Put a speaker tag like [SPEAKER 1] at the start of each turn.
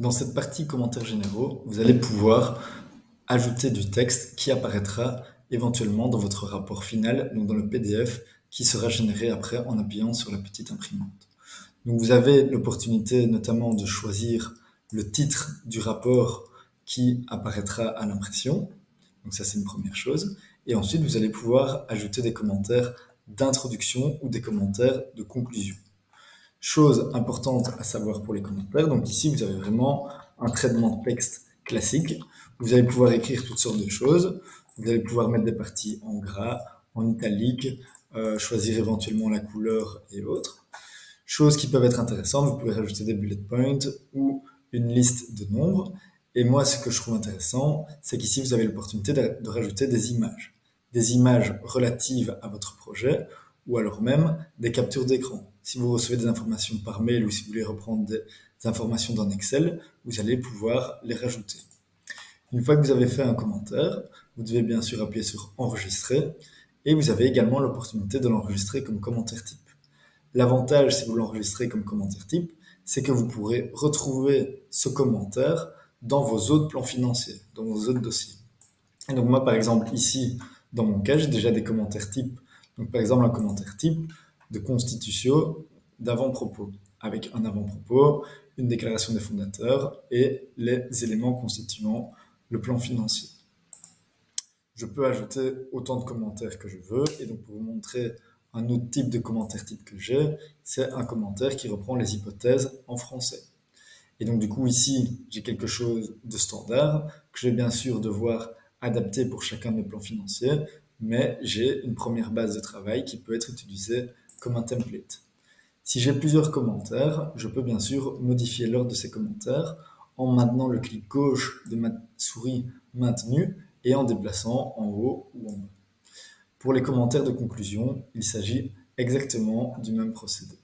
[SPEAKER 1] Dans cette partie commentaires généraux, vous allez pouvoir ajouter du texte qui apparaîtra éventuellement dans votre rapport final, donc dans le PDF qui sera généré après en appuyant sur la petite imprimante. Donc vous avez l'opportunité notamment de choisir le titre du rapport qui apparaîtra à l'impression. Donc ça c'est une première chose. Et ensuite vous allez pouvoir ajouter des commentaires d'introduction ou des commentaires de conclusion. Chose importante à savoir pour les commentaires, donc ici vous avez vraiment un traitement de texte classique. Vous allez pouvoir écrire toutes sortes de choses. Vous allez pouvoir mettre des parties en gras, en italique, choisir éventuellement la couleur et autres. Choses qui peuvent être intéressantes, vous pouvez rajouter des bullet points ou une liste de nombres. Et moi, ce que je trouve intéressant, c'est qu'ici, vous avez l'opportunité de rajouter des images. Des images relatives à votre projet ou alors même des captures d'écran. Si vous recevez des informations par mail ou si vous voulez reprendre des informations dans Excel, vous allez pouvoir les rajouter. Une fois que vous avez fait un commentaire, vous devez bien sûr appuyer sur enregistrer et vous avez également l'opportunité de l'enregistrer comme commentaire type. L'avantage, si vous l'enregistrez comme commentaire type, c'est que vous pourrez retrouver ce commentaire dans vos autres plans financiers, dans vos autres dossiers. Et donc moi, par exemple, ici, dans mon cas, j'ai déjà des commentaires types. Donc par exemple, un commentaire type de constitution d'avant-propos, avec un avant-propos, une déclaration des fondateurs et les éléments constituant le plan financier. Je peux ajouter autant de commentaires que je veux. Et donc, pour vous montrer un autre type de commentaire type que j'ai, c'est un commentaire qui reprend les hypothèses en français. Et donc, du coup, ici, j'ai quelque chose de standard que je vais bien sûr devoir adapter pour chacun de mes plans financiers, mais j'ai une première base de travail qui peut être utilisée comme un template. Si j'ai plusieurs commentaires, je peux bien sûr modifier l'ordre de ces commentaires en maintenant le clic gauche de ma souris maintenu et en déplaçant en haut ou en bas. Pour les commentaires de conclusion, il s'agit exactement du même procédé.